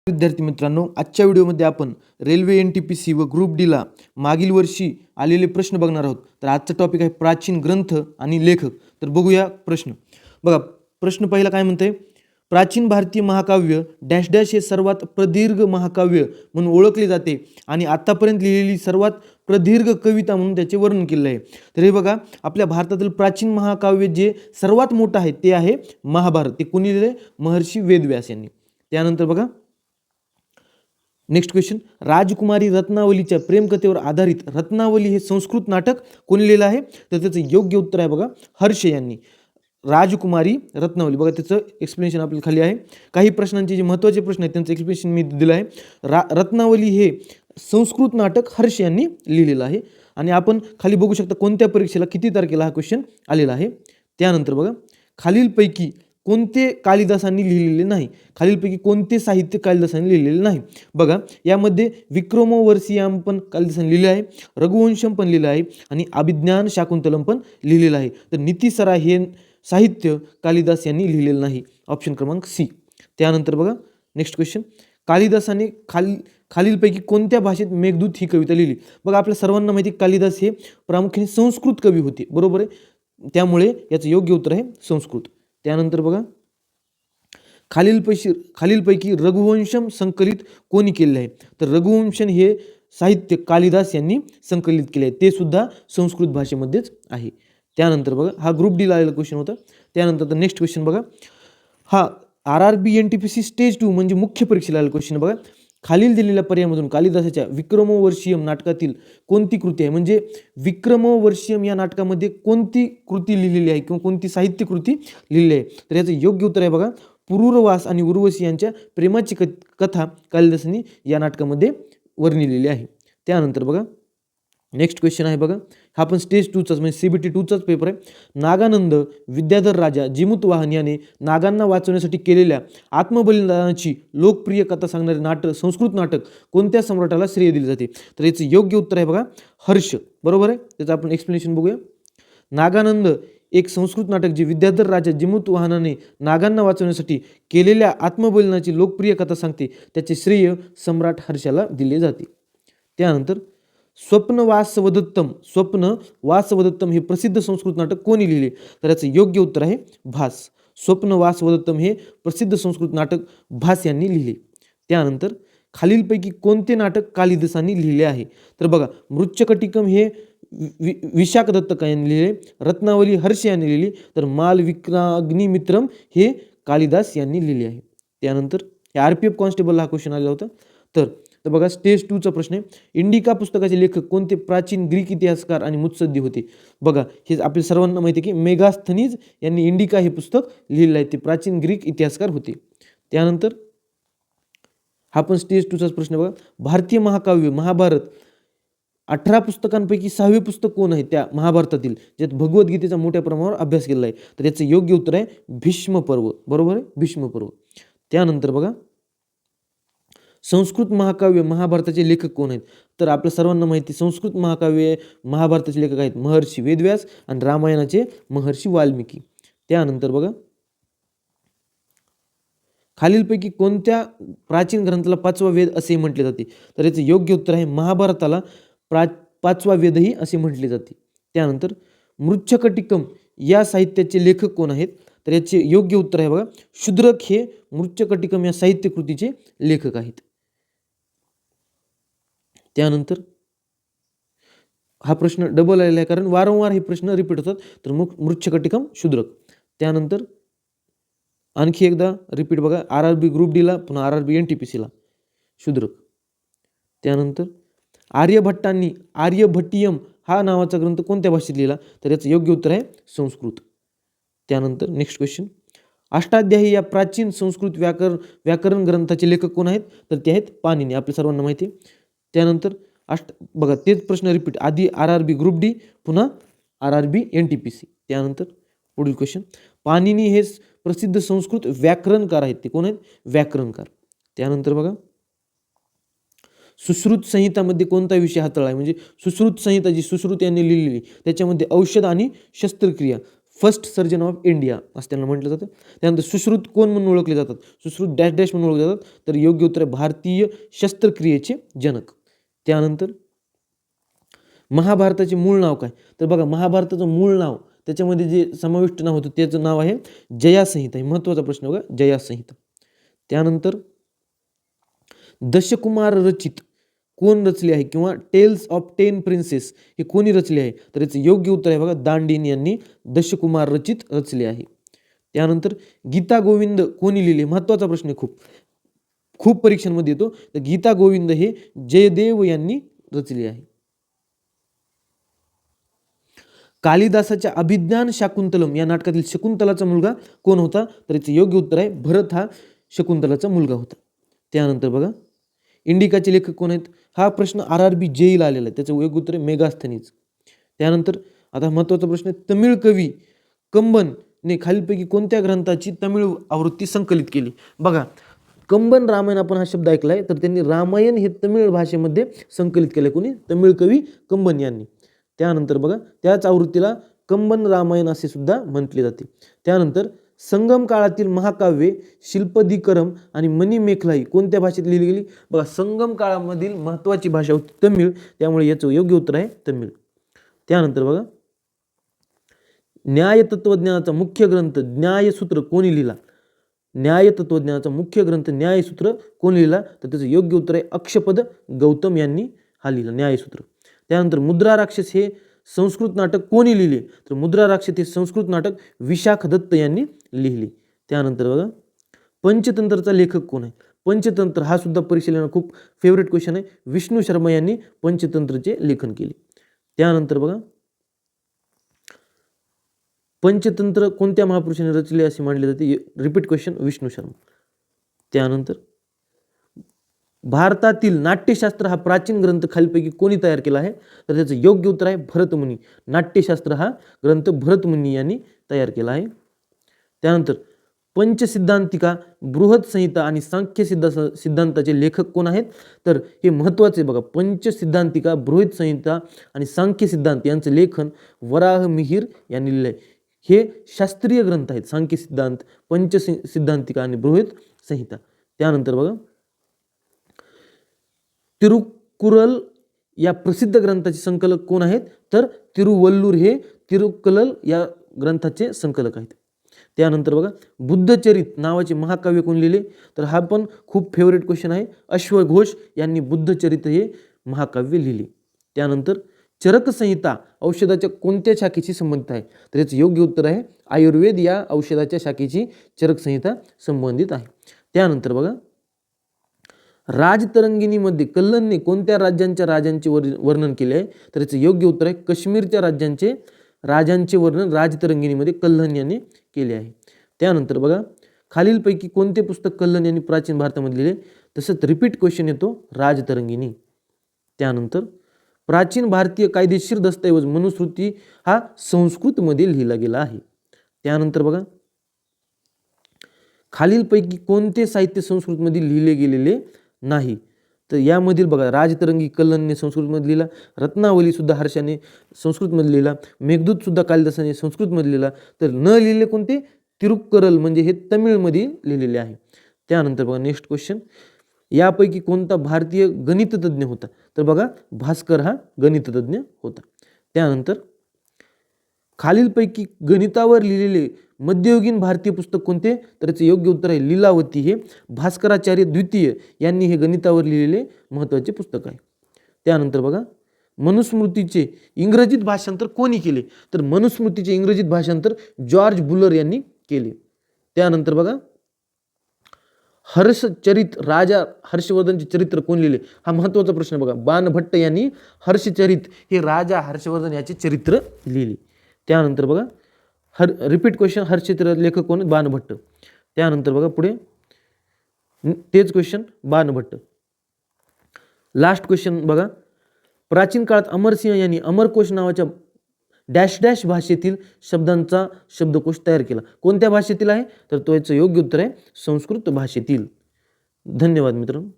विद्यार्थी मित्रांनो, आजच्या व्हिडिओमध्ये आपण रेल्वे NTPC व ग्रुप डी ला मागील वर्षी आलेले प्रश्न बघणार आहोत. तर आजचा टॉपिक आहे प्राचीन ग्रंथ आणि लेखक. तर बघूया प्रश्न. बघा, प्रश्न पहिला काय म्हणते, प्राचीन भारतीय महाकाव्य डॅश डॅश हे सर्वात प्रदीर्घ महाकाव्य म्हणून ओळखले जाते आणि आतापर्यंत लिहिलेली सर्वात प्रदीर्घ कविता म्हणून त्याचे वर्णन केले आहे. तर हे बघा, आपल्या भारतातील प्राचीन महाकाव्य जे सर्वात मोठं आहे ते आहे महाभारत. ते कोणी लिहिले? महर्षी वेदव्यास यांनी. त्यानंतर बघा नेक्स्ट क्वेश्चन, राजकुमारी रत्नावलीच्या प्रेमकथेवर आधारित रत्नावली हे संस्कृत नाटक कोणी लिहिलं आहे? तर त्याचं योग्य उत्तर आहे बघा हर्ष यांनी. राजकुमारी रत्नावली, बघा त्याचं एक्सप्लेनेशन आपल्या खाली आहे. काही प्रश्नांचे जे महत्त्वाचे प्रश्न आहेत त्यांचं एक्सप्लेनेशन मी दिलं आहे. रत्नावली हे संस्कृत नाटक हर्ष यांनी लिहिलेलं आहे. आणि आपण खाली बघू शकता कोणत्या परीक्षेला किती तारखेला हा क्वेश्चन आलेला आहे. त्यानंतर बघा, खालीलपैकी कोणते कालिदासांनी लिहिलेले नाही? खालीलपैकी कोणते साहित्य कालिदासांनी लिहिलेले नाही? बघा, यामध्ये विक्रमोर्वशीयम पण कालिदासांनी लिहिले आहे, रघुवंशम पण लिहिलं आहे आणि अभिज्ञान शाकुंतलम पण लिहिलेलं आहे. तर नीतिसरा हे साहित्य कालिदास यांनी लिहिलेलं नाही. ऑप्शन क्रमांक सी. त्यानंतर बघा नेक्स्ट क्वेश्चन, कालिदासाने खालीलपैकी कोणत्या भाषेत मेघदूत ही कविता लिहिली? बघा, आपल्या सर्वांना माहिती कालिदास हे प्रामुख्याने संस्कृत कवी होते, बरोबर आहे. त्यामुळे याचं योग्य उत्तर आहे संस्कृत. त्यानंतर बघा, खालीलपैकी रघुवंशम संकलित कोणी केले आहे? तर रघुवंशम हे साहित्य कालिदास यांनी संकलित केले आहे, ते सुद्धा संस्कृत भाषेमध्येच आहे. त्यानंतर बघा, हा ग्रुप डी ला आलेला क्वेश्चन होता. त्यानंतर नेक्स्ट क्वेश्चन बघा, हा RRB NTPC स्टेज 2 म्हणजे मुख्य परीक्षेला आलेला क्वेश्चन बघा, खालील दिलेल्या पर्यायामधून कालिदासाच्या विक्रमोर्वशीयम नाटकातील कोणती कृती आहे? म्हणजे विक्रमोर्वशीयम या नाटकामध्ये कोणती कृती लिहिलेली आहे किंवा कोणती साहित्य कृती लिहिलेली आहे? तर याचं योग्य उत्तर आहे बघा पुरूरवास आणि उर्वशी यांच्या प्रेमाची कथा कालिदासांनी या नाटकामध्ये वर्णिलेली आहे. त्यानंतर बघा नेक्स्ट क्वेश्चन आहे बघा, हा पण स्टेज 2चाच म्हणजे CBT 2चाच पेपर आहे. नागानंद विद्याधर राजा जिमूतवाहन याने नागांना वाचवण्यासाठी केलेल्या आत्मबलिदानाची लोकप्रिय कथा सांगणारे संस्कृत नाटक कोणत्या सम्राटाला श्रेय दिले जाते? तर याचं योग्य उत्तर आहे बघा हर्ष, बरोबर आहे. त्याचं आपण एक्सप्लेनेशन बघूया. नागानंद एक संस्कृत नाटक जे विद्याधर राजा जिमूतवाहनाने नागांना वाचवण्यासाठी केलेल्या आत्मबलिदानाची लोकप्रिय कथा सांगते, त्याचे श्रेय सम्राट हर्षाला दिले जाते. त्यानंतर स्वप्नवासवदत्तम हे प्रसिद्ध संस्कृत नाटक कोणी लिहिले? तर याचं योग्य उत्तर आहे भास. स्वप्नवासवदत्तम हे प्रसिद्ध संस्कृत नाटक भास यांनी लिहिले. त्यानंतर खालीलपैकी कोणते नाटक कालिदासांनी लिहिले आहे? तर बघा, मृच्छकटिकम हे विशाख दत्त यांनी लिहिले, रत्नावली हर्ष यांनी लिहिली, तर मालविकाग्निमित्रम हे कालिदास यांनी लिहिले आहे. त्यानंतर RPF कॉन्स्टेबलला हा क्वेश्चन आलेला होता. तर बघा स्टेज 2चा प्रश्न आहे, इंडिका पुस्तकाचे लेखक कोणते प्राचीन ग्रीक इतिहासकार आणि मुत्सद्दी होते? बघा, हे आपल्या सर्वांना माहिती आहे की मेगास्थनीज यांनी इंडिका हे पुस्तक लिहिलेलं आहे, ते प्राचीन ग्रीक इतिहासकार होते. त्यानंतर हा पण स्टेज 2चाच प्रश्न बघा, भारतीय महाकाव्य महाभारत 18 पुस्तकांपैकी 6वे पुस्तक कोण आहे त्या महाभारतातील, ज्यात भगवद्गीतेचा मोठ्या प्रमाणावर अभ्यास केलेला आहे? तर याचं योग्य उत्तर आहे भीष्म पर्व, बरोबर आहे, भीष्म पर्व. त्यानंतर बघा, संस्कृत महाकाव्य महाभारताचे लेखक कोण आहेत? तर आपल्या सर्वांना माहिती संस्कृत महाकाव्य महाभारताचे लेखक आहेत महर्षी वेदव्यास आणि रामायणाचे महर्षी वाल्मिकी. त्यानंतर बघा, खालीलपैकी कोणत्या प्राचीन ग्रंथाला 5वा वेद असे म्हटले जाते? तर याचे योग्य उत्तर आहे महाभारताला 5वा वेदही असे म्हटले जाते. त्यानंतर मृच्छकटिकम या साहित्याचे लेखक कोण आहेत? तर याचे योग्य उत्तर आहे बघा शूद्रक हे मृच्छकटिकम या साहित्य कृतीचे लेखक आहेत. त्यानंतर हा प्रश्न डबल आलेला आहे कारण वारंवार हे प्रश्न रिपीट होतात. तर मृच्छकटिकम शूद्रक. त्यानंतर आणखी एकदा रिपीट बघा, RRB ग्रुप डी ला पुन्हा RRB NTPC ला शूद्रक. त्यानंतर आर्यभट्टांनी आर्यभट्टियम हा नावाचा ग्रंथ कोणत्या भाषेत लिहिला? तर याचं योग्य उत्तर आहे संस्कृत. त्यानंतर नेक्स्ट क्वेश्चन, अष्टाध्यायी या प्राचीन संस्कृत व्याकरण ग्रंथाचे लेखक कोण आहेत? तर ते आहेत पाणिनी, आपल्या सर्वांना माहिती आहे. त्यानंतर बघा तेच प्रश्न रिपीट, आधी RRB ग्रुप डी पुन्हा RRB NTPC. त्यानंतर पुढील क्वेश्चन, पाणिनी हे प्रसिद्ध संस्कृत व्याकरणकार आहेत, ते कोण आहेत? व्याकरणकार. त्यानंतर बघा, सुश्रुत संहितामध्ये कोणता विषय हाताळला आहे? म्हणजे सुश्रुत संहिता जी सुश्रुत यांनी लिहिलेली त्याच्यामध्ये औषध आणि शस्त्रक्रिया फर्स्ट सर्जन ऑफ इंडिया असं त्यांना म्हटलं जातं. त्यानंतर सुश्रुत कोण म्हणून ओळखले जातात? सुश्रुत डॅश डॅश म्हणून ओळखले जातात. तर योग्य उत्तर आहे भारतीय शस्त्रक्रियेचे जनक. त्यानंतर महाभारताचे मूळ नाव काय? तर बघा, महाभारताचं मूळ नाव, त्याच्यामध्ये जे समाविष्ट नाव होतं त्याचं नाव आहे जयासंहिता. हे महत्त्वाचा प्रश्न बघा, जयासंहिता. त्यानंतर दशकुमार रचित कोण रचले आहे, किंवा टेल्स ऑफ 10 प्रिन्सेस हे कोणी रचले आहे? तर याचं योग्य उत्तर आहे बघा, दांडीन यांनी दशकुमार रचित रचले आहे. त्यानंतर गीता गोविंद कोणी लिहिले? महत्त्वाचा प्रश्न आहे, खूप परीक्षांमध्ये येतो. तर गीता गोविंद हे जयदेव यांनी रचले आहे. कालिदासाच्या अभिज्ञान शाकुंतलम या नाटकातील शकुंतलाचा मुलगा कोण होता? तर याचं योग्य उत्तर आहे भरत हा शकुंतलाचा मुलगा होता. त्यानंतर बघा, इंडिकाचे लेखक कोण आहेत? हा प्रश्न RRB जेईला आलेला आहे. त्याचं योग्य उत्तर आहे मेगास्थनीज. त्यानंतर आता महत्त्वाचा प्रश्न आहे, तमिळ कवी कंबनने खालीलपैकी कोणत्या ग्रंथाची तमिळ आवृत्ती संकलित केली? बघा, कंबन रामायण आपण हा शब्द ऐकलाय, तर त्यांनी रामायण हे तमिळ भाषेमध्ये संकलित केले. कोणी? तमिळ कवी कंबन यांनी. त्यानंतर बघा, त्याच आवृत्तीला कंबन रामायण असे सुद्धा म्हटले जाते. त्यानंतर संगम काळातील महाकाव्ये शिल्पदिकरम आणि मणिमेखलाई कोणत्या भाषेत लिहिली गेली? बघा, संगम काळामधील महत्त्वाची भाषा होती तमिळ, त्यामुळे याचं योग्य उत्तर आहे तमिळ. त्यानंतर बघा, न्यायतत्वज्ञानाचा मुख्य ग्रंथ न्यायसूत्र कोणी लिहिला? न्यायतत्वज्ञानाचा मुख्य ग्रंथ न्यायसूत्र कोणी लिहिला? तर त्याचं योग्य उत्तर आहे अक्षपद गौतम यांनी हा लिहिला, न्यायसूत्र. त्यानंतर मुद्रा राक्षस हे संस्कृत नाटक कोणी लिहिले? तर मुद्रा राक्षस हे संस्कृत नाटक विशाख दत्त यांनी लिहिले. त्यानंतर बघा, पंचतंत्रचा लेखक कोण आहे? पंचतंत्र हा सुद्धा परीक्षेला खूप फेवरेट क्वेश्चन आहे. विष्णू शर्मा यांनी पंचतंत्रचे लेखन केले. त्यानंतर बघा, पंचतंत्र कोणत्या महापुरुषाने रचले असे मानले जाते? Repeat question, Vishnu Sharma. त्यानंतर भारतातील नाट्यशास्त्र हा प्राचीन ग्रंथ खालीलपैकी कोणी तयार केला आहे? तर त्याचं योग्य उत्तर आहे भरतमुनी. नाट्यशास्त्र हा ग्रंथ भरतमुनी यांनी तयार केला आहे. त्यानंतर पंचसिद्धांतिका, बृहत संहिता आणि सांख्य सिद्धांताचे लेखक कोण आहेत? तर हे महत्त्वाचे बघा, पंचसिद्धांतिका, बृहत संहिता आणि सांख्य सिद्धांत यांचं लेखन वराह मिहिर यांनी लिहिलं आहे. हे शास्त्रीय ग्रंथ आहेत, सांख्य सिद्धांत, पंचसिद्धांतिका आणि बृहत संहिता. त्यानंतर बघा, तिरुकुरल या प्रसिद्ध ग्रंथाचे संकलक कोण आहेत? तर तिरुवल्लूर हे तिरुकुरल या ग्रंथाचे संकलक आहेत. त्यानंतर बघा, बुद्धचरित नावाचे महाकाव्य कोण लिहिले? तर हा पण खूप फेवरेट क्वेश्चन आहे. अश्वघोष यांनी बुद्धचरित हे महाकाव्य लिहिले. त्यानंतर चरक संहिता औषधाच्या कोणत्या शाखेशी संबंधित आहे? तर याचं योग्य उत्तर आहे आयुर्वेद या औषधाच्या शाखेची चरक संहिता संबंधित आहे. त्यानंतर बघा, राजतरंगिणीमध्ये कल्हणने कोणत्या राजांचे वर्णन केले आहे? तर याचं योग्य उत्तर आहे काश्मीरच्या राजांचे वर्णन राजतरंगिणीमध्ये कल्हण यांनी केले आहे. त्यानंतर बघा, खालीलपैकी कोणते पुस्तक कल्हण यांनी प्राचीन भारतामध्ये लिहिले? तसंच रिपीट क्वेश्चन येतो, राजतरंगिणी. त्यानंतर प्राचीन भारतीय कायदेशीर दस्तऐवज मनुस्मृती हा संस्कृतमध्ये लिहिला गेला आहे. त्यानंतर बघा, खालीलपैकी कोणते साहित्य संस्कृतमध्ये लिहिले गेलेले नाही? तर यामधील बघा, राजतरंगी कल्हणने संस्कृतमध्ये लिहिला, रत्नावली सुद्धा हर्षाने संस्कृतमध्ये लिहिला, मेघदूत सुद्धा कालिदासाने संस्कृतमध्ये लिहिला. तर न लिहिले कोणते? तिरुक्करल म्हणजे हे तमिळमध्ये लिहिलेले आहे. त्यानंतर बघा, नेक्स्ट क्वेश्चन, यापैकी कोणता भारतीय गणिततज्ञ होता? तर बघा, भास्कर हा गणिततज्ञ होता. त्यानंतर खालीलपैकी गणितावर लिहिलेले मध्ययुगीन भारतीय पुस्तक कोणते? तर याचे योग्य उत्तर आहे लीलावती. हे भास्कराचार्य द्वितीय यांनी हे गणितावर लिहिलेले महत्त्वाचे पुस्तक आहे. त्यानंतर बघा, मनुस्मृतीचे इंग्रजीत भाषांतर कोणी केले? तर मनुस्मृतीचे इंग्रजीत भाषांतर जॉर्ज बुलर यांनी केले. त्यानंतर बघा, हर्षचरित राजा हर्षवर्धनचे चरित्र कोण लिहिले? हा महत्त्वाचा प्रश्न बघा. बाणभट्ट यांनी हर्षचरित हे राजा हर्षवर्धन याचे चरित्र लिहिले. त्यानंतर बघा, रिपीट क्वेश्चन, हर्षचरित्र लेखक कोण? बाणभट्ट. त्यानंतर बघा पुढे तेच क्वेश्चन, बाणभट्ट. लास्ट क्वेश्चन बघा, प्राचीन काळात अमरसिंह यांनी अमरकोश नावाच्या डॅश डॅश भाषेतील शब्दांचा शब्दकोश तयार केला. कोणत्या भाषेतील आहे? तर तो याचं योग्य उत्तर आहे संस्कृत भाषेतील. धन्यवाद मित्रांनो.